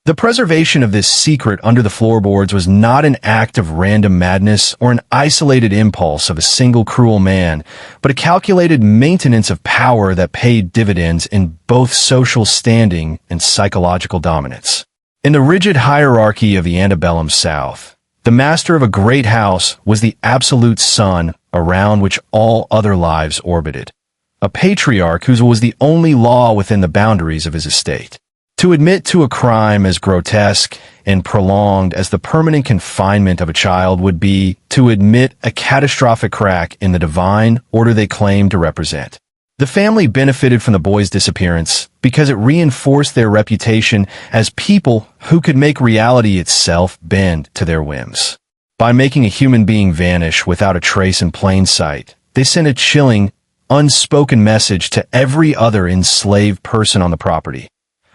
The preservation of this secret under the floorboards was not an act of random madness or an isolated impulse of a single cruel man, but a calculated maintenance of power that paid dividends in both social standing and psychological dominance. In the rigid hierarchy of the antebellum South, the master of a great house was the absolute sun around which all other lives orbited, a patriarch whose was the only law within the boundaries of his estate. To admit to a crime as grotesque and prolonged as the permanent confinement of a child would be to admit a catastrophic crack in the divine order they claimed to represent. The family benefited from the boy's disappearance because it reinforced their reputation as people who could make reality itself bend to their whims. By making a human being vanish without a trace in plain sight, they sent a chilling, unspoken message to every other enslaved person on the property.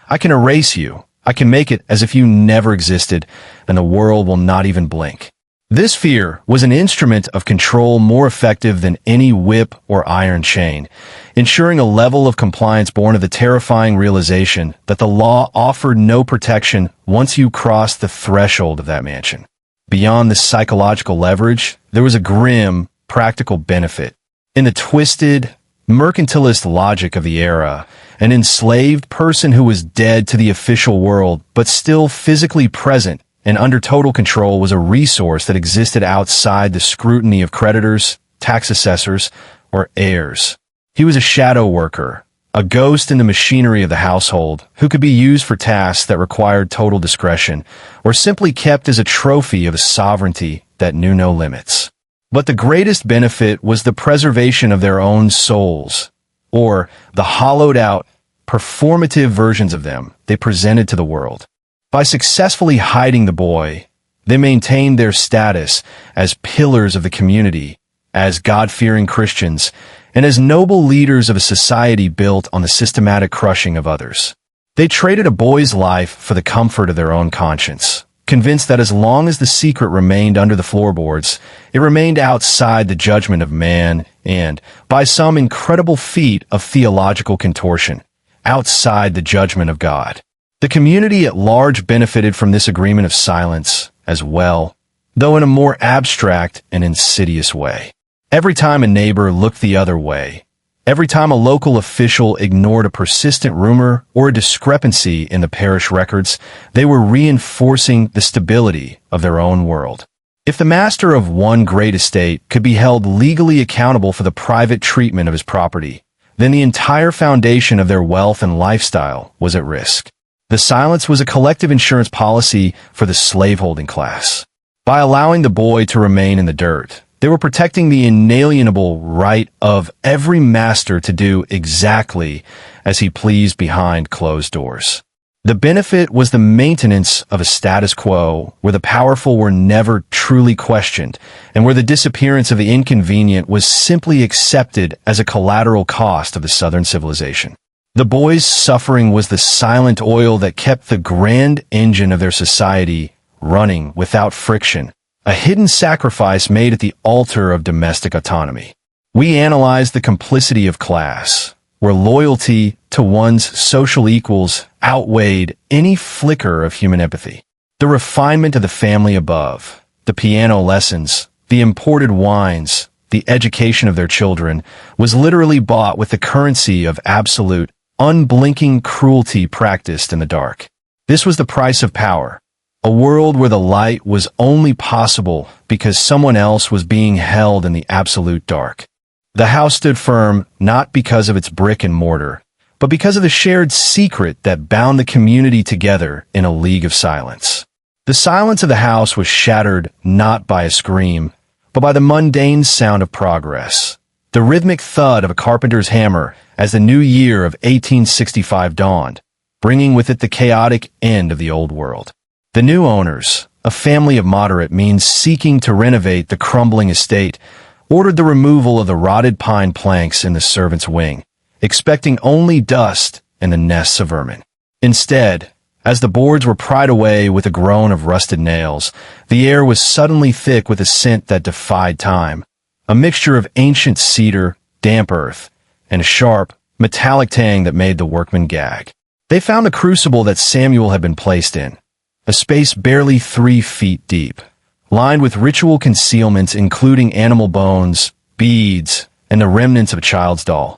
I can erase you. I can make it as if you never existed, and the world will not even blink. This fear was an instrument of control more effective than any whip or iron chain, ensuring a level of compliance born of the terrifying realization that the law offered no protection once you crossed the threshold of that mansion. Beyond the psychological leverage, there was a grim, practical benefit. In the twisted, mercantilist logic of the era, an enslaved person who was dead to the official world but still physically present and under total control was a resource that existed outside the scrutiny of creditors, tax assessors, or heirs. He was a shadow worker, a ghost in the machinery of the household who could be used for tasks that required total discretion or simply kept as a trophy of a sovereignty that knew no limits. But the greatest benefit was the preservation of their own souls, or the hollowed-out, performative versions of them they presented to the world. By successfully hiding the boy, they maintained their status as pillars of the community, as God-fearing Christians, and as noble leaders of a society built on the systematic crushing of others. They traded a boy's life for the comfort of their own conscience, convinced that as long as the secret remained under the floorboards, it remained outside the judgment of man and, by some incredible feat of theological contortion, outside the judgment of God. The community at large benefited from this agreement of silence as well, though in a more abstract and insidious way. Every time a neighbor looked the other way, every time a local official ignored a persistent rumor or a discrepancy in the parish records, they were reinforcing the stability of their own world. If the master of one great estate could be held legally accountable for the private treatment of his property, then the entire foundation of their wealth and lifestyle was at risk. The silence was a collective insurance policy for the slaveholding class. By allowing the boy to remain in the dirt, they were protecting the inalienable right of every master to do exactly as he pleased behind closed doors. The benefit was the maintenance of a status quo where the powerful were never truly questioned and where the disappearance of the inconvenient was simply accepted as a collateral cost of the Southern civilization. The boys' suffering was the silent oil that kept the grand engine of their society running without friction, a hidden sacrifice made at the altar of domestic autonomy. We analyzed the complicity of class, where loyalty to one's social equals outweighed any flicker of human empathy. The refinement of the family above, the piano lessons, the imported wines, the education of their children, was literally bought with the currency of absolute, unblinking cruelty practiced in the dark. This was the price of power, a world where the light was only possible because someone else was being held in the absolute dark. The house stood firm not because of its brick and mortar, but because of the shared secret that bound the community together in a league of silence. The silence of the house was shattered not by a scream, but by the mundane sound of progress, the rhythmic thud of a carpenter's hammer as the new year of 1865 dawned, bringing with it the chaotic end of the old world. The new owners, a family of moderate means seeking to renovate the crumbling estate, ordered the removal of the rotted pine planks in the servants' wing, expecting only dust and the nests of vermin. Instead, as the boards were pried away with a groan of rusted nails, the air was suddenly thick with a scent that defied time, a mixture of ancient cedar, damp earth, and a sharp, metallic tang that made the workmen gag. They found the crucible that Samuel had been placed in, a space barely 3 feet deep, lined with ritual concealments including animal bones, beads, and the remnants of a child's doll.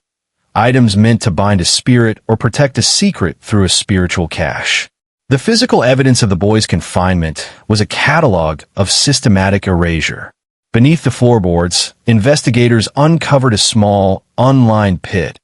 Items meant to bind a spirit or protect a secret through a spiritual cache. The physical evidence of the boy's confinement was a catalog of systematic erasure. Beneath the floorboards, investigators uncovered a small, unlined pit,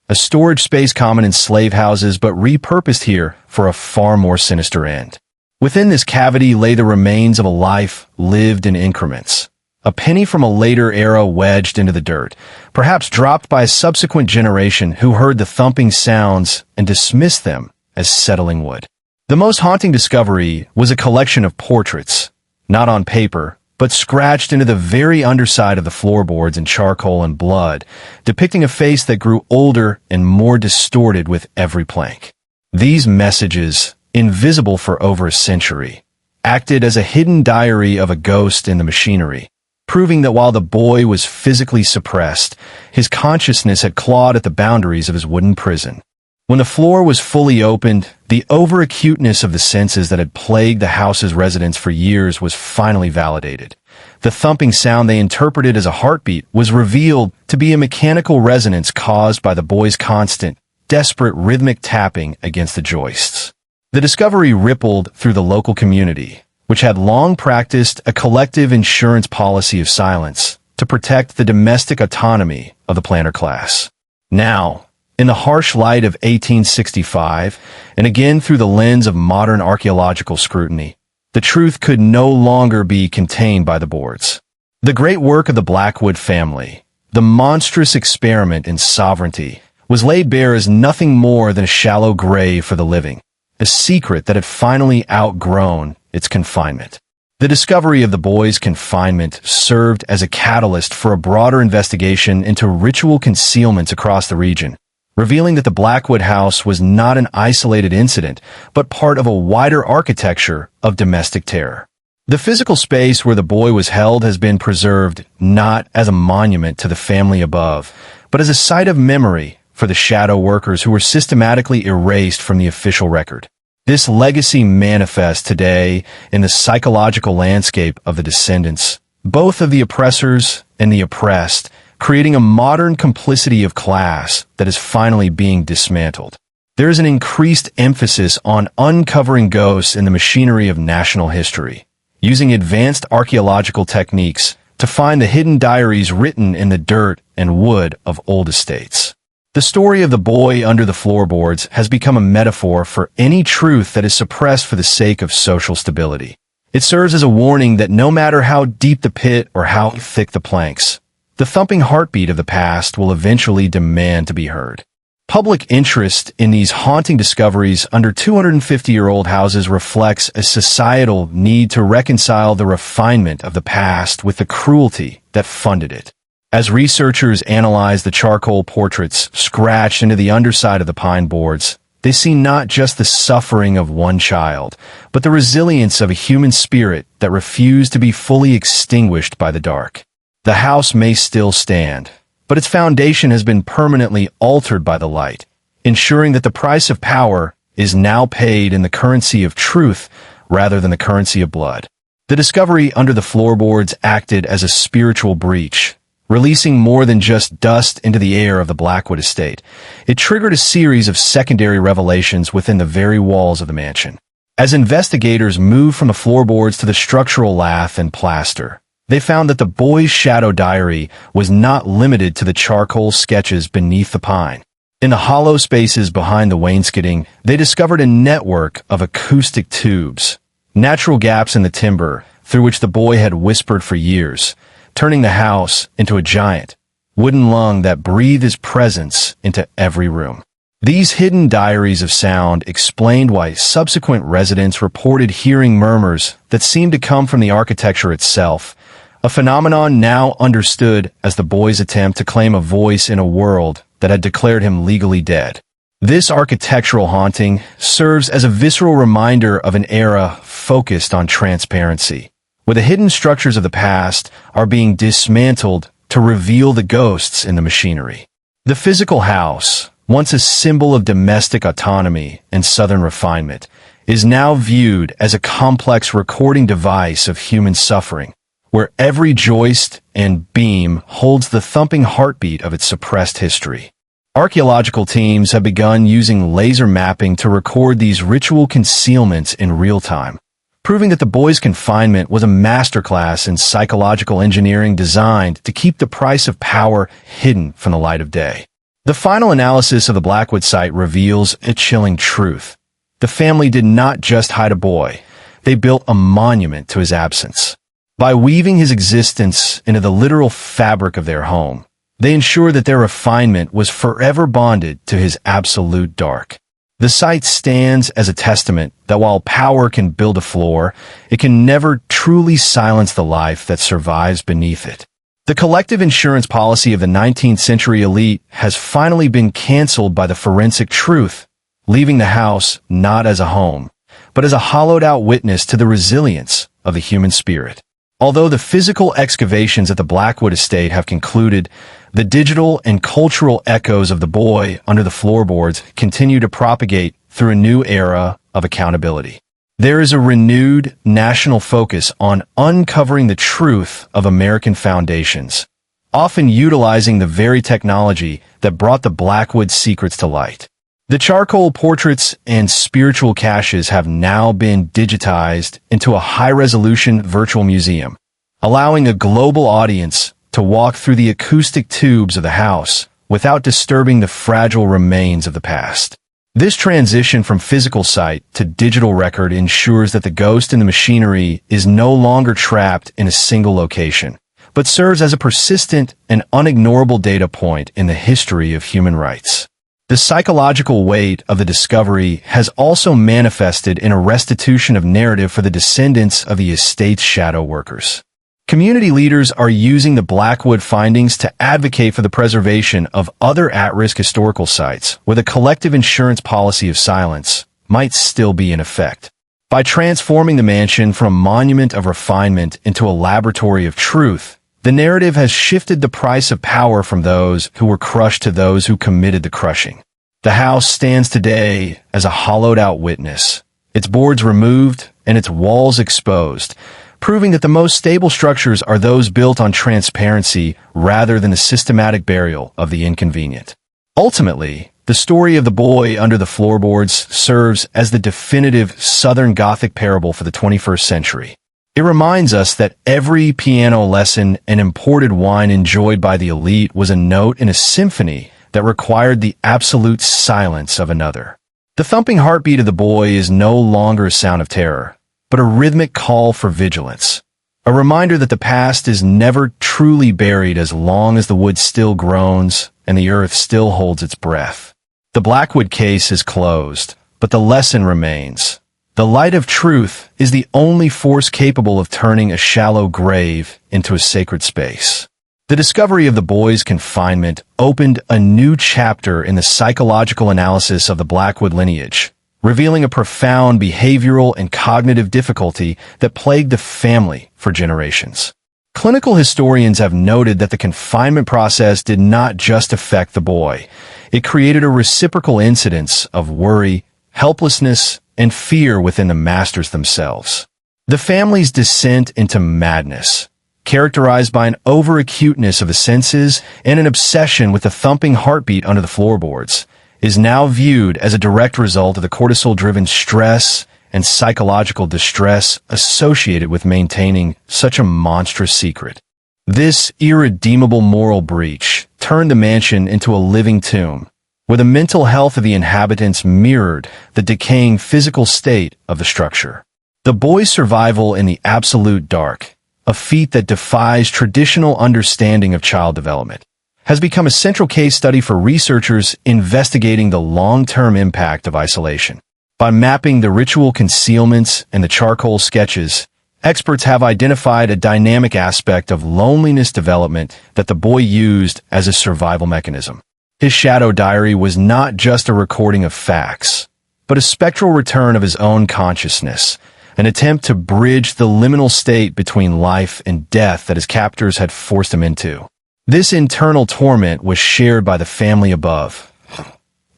a storage space common in slave houses but repurposed here for a far more sinister end. Within this cavity lay the remains of a life lived in increments. A penny from a later era wedged into the dirt, perhaps dropped by a subsequent generation who heard the thumping sounds and dismissed them as settling wood. The most haunting discovery was a collection of portraits, not on paper, but scratched into the very underside of the floorboards in charcoal and blood, depicting a face that grew older and more distorted with every plank. These messages, invisible for over a century, acted as a hidden diary of a ghost in the machinery, proving that while the boy was physically suppressed, his consciousness had clawed at the boundaries of his wooden prison. When the floor was fully opened, the over-acuteness of the senses that had plagued the house's residents for years was finally validated. The thumping sound they interpreted as a heartbeat was revealed to be a mechanical resonance caused by the boy's constant, desperate rhythmic tapping against the joists. The discovery rippled through the local community, which had long practiced a collective insurance policy of silence to protect the domestic autonomy of the planter class. Now, in the harsh light of 1865, and again through the lens of modern archaeological scrutiny, the truth could no longer be contained by the boards. The great work of the Blackwood family, the monstrous experiment in sovereignty, was laid bare as nothing more than a shallow grave for the living, a secret that had finally outgrown its confinement. The discovery of the boy's confinement served as a catalyst for a broader investigation into ritual concealments across the region, revealing that the Blackwood house was not an isolated incident, but part of a wider architecture of domestic terror. The physical space where the boy was held has been preserved not as a monument to the family above, but as a site of memory for the shadow workers who were systematically erased from the official record. This legacy manifests today in the psychological landscape of the descendants, both of the oppressors and the oppressed, creating a modern complicity of class that is finally being dismantled. There is an increased emphasis on uncovering ghosts in the machinery of national history, using advanced archaeological techniques to find the hidden diaries written in the dirt and wood of old estates. The story of the boy under the floorboards has become a metaphor for any truth that is suppressed for the sake of social stability. It serves as a warning that no matter how deep the pit or how thick the planks, the thumping heartbeat of the past will eventually demand to be heard. Public interest in these haunting discoveries under 250-year-old houses reflects a societal need to reconcile the refinement of the past with the cruelty that funded it. As researchers analyze the charcoal portraits scratched into the underside of the pine boards, they see not just the suffering of one child, but the resilience of a human spirit that refused to be fully extinguished by the dark. The house may still stand, but its foundation has been permanently altered by the light, ensuring that the price of power is now paid in the currency of truth rather than the currency of blood. The discovery under the floorboards acted as a spiritual breach, releasing more than just dust into the air of the Blackwood estate. It triggered a series of secondary revelations within the very walls of the mansion. As investigators moved from the floorboards to the structural lath and plaster, they found that the boy's shadow diary was not limited to the charcoal sketches beneath the pine. In the hollow spaces behind the wainscoting, they discovered a network of acoustic tubes, natural gaps in the timber through which the boy had whispered for years, turning the house into a giant, wooden lung that breathed his presence into every room. These hidden diaries of sound explained why subsequent residents reported hearing murmurs that seemed to come from the architecture itself, a phenomenon now understood as the boy's attempt to claim a voice in a world that had declared him legally dead. This architectural haunting serves as a visceral reminder of an era focused on transparency, where the hidden structures of the past are being dismantled to reveal the ghosts in the machinery. The physical house, once a symbol of domestic autonomy and southern refinement, is now viewed as a complex recording device of human suffering, where every joist and beam holds the thumping heartbeat of its suppressed history. Archaeological teams have begun using laser mapping to record these ritual concealments in real time, proving that the boy's confinement was a masterclass in psychological engineering designed to keep the price of power hidden from the light of day. The final analysis of the Blackwood site reveals a chilling truth. The family did not just hide a boy, they built a monument to his absence. By weaving his existence into the literal fabric of their home, they ensured that their refinement was forever bonded to his absolute dark. The site stands as a testament that while power can build a floor, it can never truly silence the life that survives beneath it. The collective insurance policy of the 19th century elite has finally been canceled by the forensic truth, leaving the house not as a home, but as a hollowed-out witness to the resilience of the human spirit. Although the physical excavations at the Blackwood estate have concluded, the digital and cultural echoes of the boy under the floorboards continue to propagate through a new era of accountability. There is a renewed national focus on uncovering the truth of American foundations, often utilizing the very technology that brought the Blackwood secrets to light. The charcoal portraits and spiritual caches have now been digitized into a high-resolution virtual museum, allowing a global audience to walk through the acoustic tubes of the house without disturbing the fragile remains of the past. This transition from physical sight to digital record ensures that the ghost in the machinery is no longer trapped in a single location, but serves as a persistent and unignorable data point in the history of human rights. The psychological weight of the discovery has also manifested in a restitution of narrative for the descendants of the estate's shadow workers. Community leaders are using the Blackwood findings to advocate for the preservation of other at-risk historical sites where the collective insurance policy of silence might still be in effect. By transforming the mansion from a monument of refinement into a laboratory of truth, the narrative has shifted the price of power from those who were crushed to those who committed the crushing. The house stands today as a hollowed-out witness, its boards removed and its walls exposed, proving that the most stable structures are those built on transparency rather than the systematic burial of the inconvenient. Ultimately, the story of the boy under the floorboards serves as the definitive Southern Gothic parable for the 21st century. It reminds us that every piano lesson and imported wine enjoyed by the elite was a note in a symphony that required the absolute silence of another. The thumping heartbeat of the boy is no longer a sound of terror, but a rhythmic call for vigilance. A reminder that the past is never truly buried as long as the wood still groans and the earth still holds its breath. The Blackwood case is closed, but the lesson remains. The light of truth is the only force capable of turning a shallow grave into a sacred space. The discovery of the boy's confinement opened a new chapter in the psychological analysis of the Blackwood lineage, revealing a profound behavioral and cognitive difficulty that plagued the family for generations. Clinical historians have noted that the confinement process did not just affect the boy. It created a reciprocal incidence of worry, helplessness, and fear within the masters themselves. The family's descent into madness, characterized by an over-acuteness of the senses and an obsession with the thumping heartbeat under the floorboards, is now viewed as a direct result of the cortisol-driven stress and psychological distress associated with maintaining such a monstrous secret. This irredeemable moral breach turned the mansion into a living tomb, where the mental health of the inhabitants mirrored the decaying physical state of the structure. The boy's survival in the absolute dark, a feat that defies traditional understanding of child development, has become a central case study for researchers investigating the long-term impact of isolation. By mapping the ritual concealments and the charcoal sketches, experts have identified a dynamic aspect of loneliness development that the boy used as a survival mechanism. His shadow diary was not just a recording of facts, but a spectral return of his own consciousness, an attempt to bridge the liminal state between life and death that his captors had forced him into. This internal torment was shared by the family above,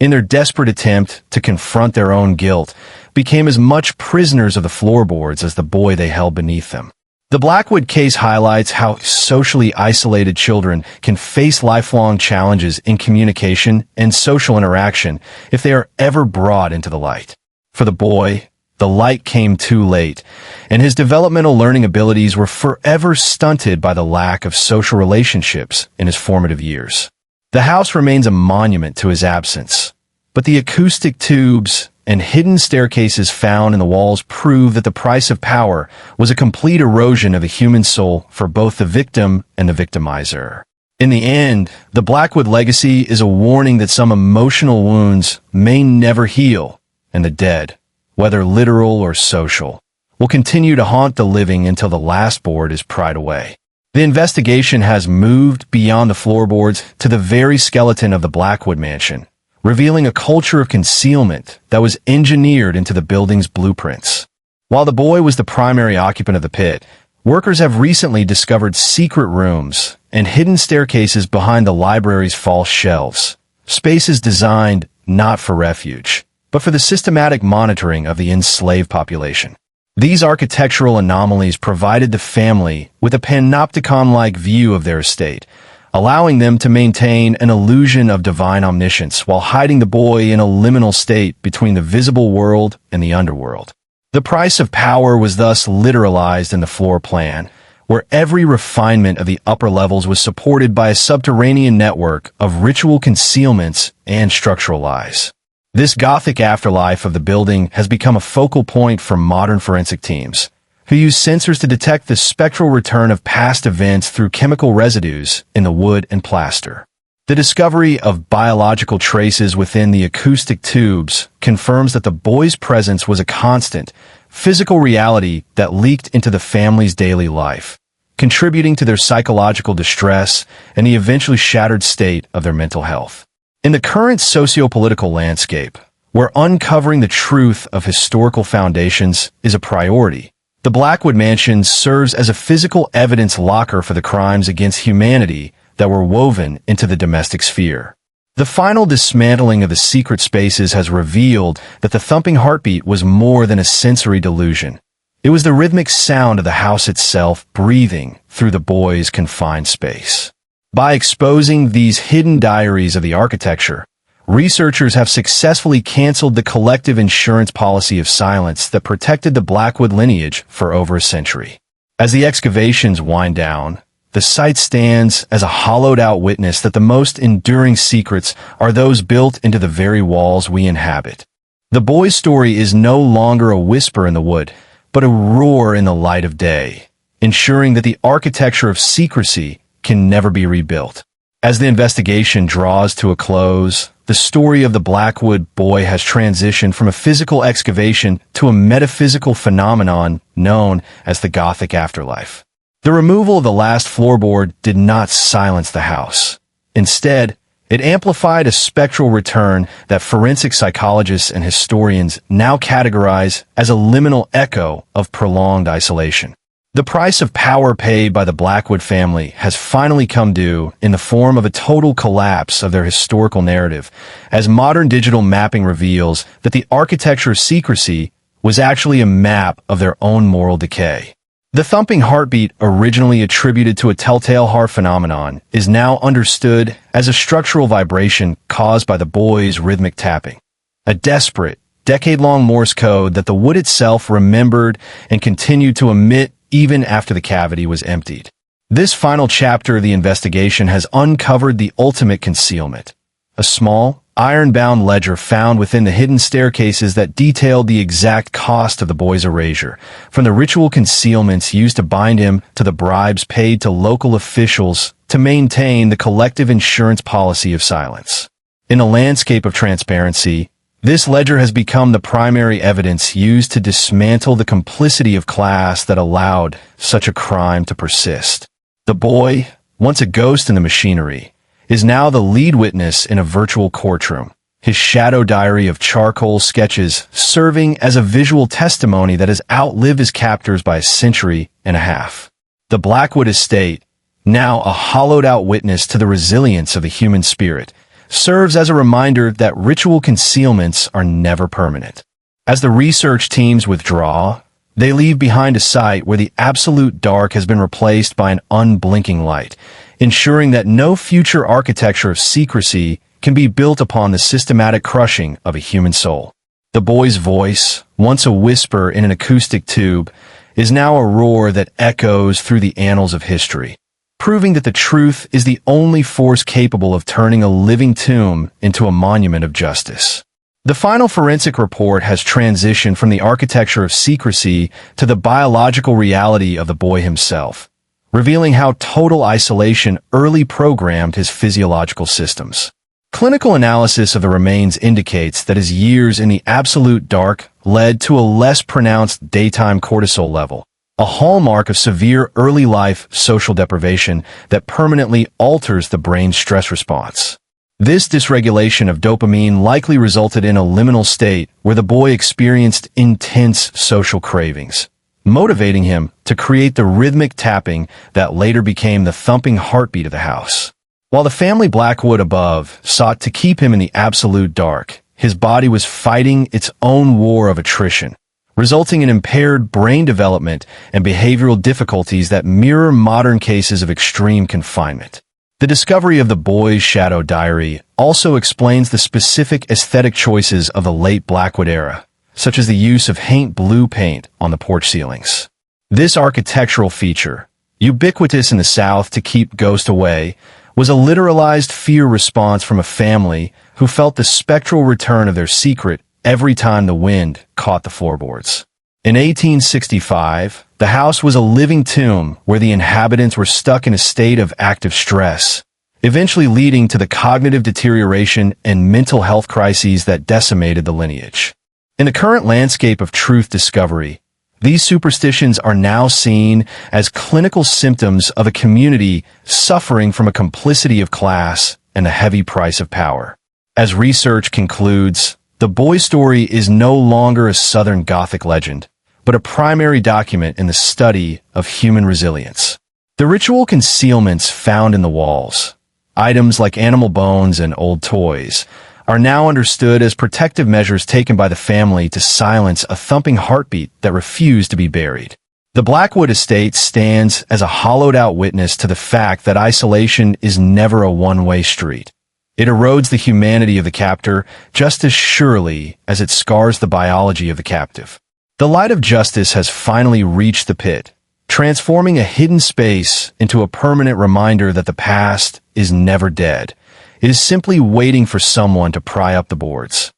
in their desperate attempt to confront their own guilt, became as much prisoners of the floorboards as the boy they held beneath them. The Blackwood case highlights how socially isolated children can face lifelong challenges in communication and social interaction if they are ever brought into the light. For the boy, the light came too late, and his developmental learning abilities were forever stunted by the lack of social relationships in his formative years. The house remains a monument to his absence, but the acoustic tubes and hidden staircases found in the walls prove that the price of power was a complete erosion of the human soul for both the victim and the victimizer. In the end, the Blackwood legacy is a warning that some emotional wounds may never heal, and the dead, whether literal or social, will continue to haunt the living until the last board is pried away. The investigation has moved beyond the floorboards to the very skeleton of the Blackwood mansion, revealing a culture of concealment that was engineered into the building's blueprints. While the boy was the primary occupant of the pit, workers have recently discovered secret rooms and hidden staircases behind the library's false shelves, spaces designed not for refuge, but for the systematic monitoring of the enslaved population. These architectural anomalies provided the family with a panopticon-like view of their estate, allowing them to maintain an illusion of divine omniscience while hiding the boy in a liminal state between the visible world and the underworld. The price of power was thus literalized in the floor plan, where every refinement of the upper levels was supported by a subterranean network of ritual concealments and structural lies. This Gothic afterlife of the building has become a focal point for modern forensic teams, who use sensors to detect the spectral return of past events through chemical residues in the wood and plaster. The discovery of biological traces within the acoustic tubes confirms that the boy's presence was a constant, physical reality that leaked into the family's daily life, contributing to their psychological distress and the eventually shattered state of their mental health. In the current socio-political landscape, where uncovering the truth of historical foundations is a priority, the Blackwood Mansion serves as a physical evidence locker for the crimes against humanity that were woven into the domestic sphere. The final dismantling of the secret spaces has revealed that the thumping heartbeat was more than a sensory delusion. It was the rhythmic sound of the house itself breathing through the boy's confined space. By exposing these hidden diaries of the architecture, researchers have successfully canceled the collective insurance policy of silence that protected the Blackwood lineage for over a century. As the excavations wind down, the site stands as a hollowed-out witness that the most enduring secrets are those built into the very walls we inhabit. The boy's story is no longer a whisper in the wood, but a roar in the light of day, ensuring that the architecture of secrecy can never be rebuilt. As the investigation draws to a close, the story of the Blackwood boy has transitioned from a physical excavation to a metaphysical phenomenon known as the Gothic afterlife. The removal of the last floorboard did not silence the house. Instead, it amplified a spectral return that forensic psychologists and historians now categorize as a liminal echo of prolonged isolation. The price of power paid by the Blackwood family has finally come due in the form of a total collapse of their historical narrative, as modern digital mapping reveals that the architecture of secrecy was actually a map of their own moral decay. The thumping heartbeat, originally attributed to a telltale heart phenomenon, is now understood as a structural vibration caused by the boy's rhythmic tapping. A desperate, decade-long Morse code that the wood itself remembered and continued to emit even after the cavity was emptied. This final chapter of the investigation has uncovered the ultimate concealment, a small, iron-bound ledger found within the hidden staircases that detailed the exact cost of the boy's erasure, from the ritual concealments used to bind him to the bribes paid to local officials to maintain the collective insurance policy of silence. In a landscape of transparency, this ledger has become the primary evidence used to dismantle the complicity of class that allowed such a crime to persist. The boy, once a ghost in the machinery, is now the lead witness in a virtual courtroom, his shadow diary of charcoal sketches serving as a visual testimony that has outlived his captors by a century and a half. The Blackwood estate, now a hollowed-out witness to the resilience of the human spirit, serves as a reminder that ritual concealments are never permanent. As the research teams withdraw, they leave behind a site where the absolute dark has been replaced by an unblinking light, ensuring that no future architecture of secrecy can be built upon the systematic crushing of a human soul. The boy's voice, once a whisper in an acoustic tube, is now a roar that echoes through the annals of history, proving that the truth is the only force capable of turning a living tomb into a monument of justice. The final forensic report has transitioned from the architecture of secrecy to the biological reality of the boy himself, revealing how total isolation early programmed his physiological systems. Clinical analysis of the remains indicates that his years in the absolute dark led to a less pronounced daytime cortisol level, a hallmark of severe early life social deprivation that permanently alters the brain's stress response. This dysregulation of dopamine likely resulted in a liminal state where the boy experienced intense social cravings, motivating him to create the rhythmic tapping that later became the thumping heartbeat of the house. While the family Blackwood above sought to keep him in the absolute dark, his body was fighting its own war of attrition, resulting in impaired brain development and behavioral difficulties that mirror modern cases of extreme confinement. The discovery of the boy's shadow diary also explains the specific aesthetic choices of the late Blackwood era, such as the use of haint blue paint on the porch ceilings. This architectural feature, ubiquitous in the South to keep ghosts away, was a literalized fear response from a family who felt the spectral return of their secret every time the wind caught the floorboards. In 1865, the house was a living tomb where the inhabitants were stuck in a state of active stress, eventually leading to the cognitive deterioration and mental health crises that decimated the lineage. In the current landscape of truth discovery, these superstitions are now seen as clinical symptoms of a community suffering from a complicity of class and the heavy price of power. As research concludes, the boy story is no longer a Southern Gothic legend, but a primary document in the study of human resilience. The ritual concealments found in the walls, items like animal bones and old toys, are now understood as protective measures taken by the family to silence a thumping heartbeat that refused to be buried. The Blackwood estate stands as a hollowed-out witness to the fact that isolation is never a one-way street. It erodes the humanity of the captor just as surely as it scars the biology of the captive. The light of justice has finally reached the pit, transforming a hidden space into a permanent reminder that the past is never dead. It is simply waiting for someone to pry up the boards.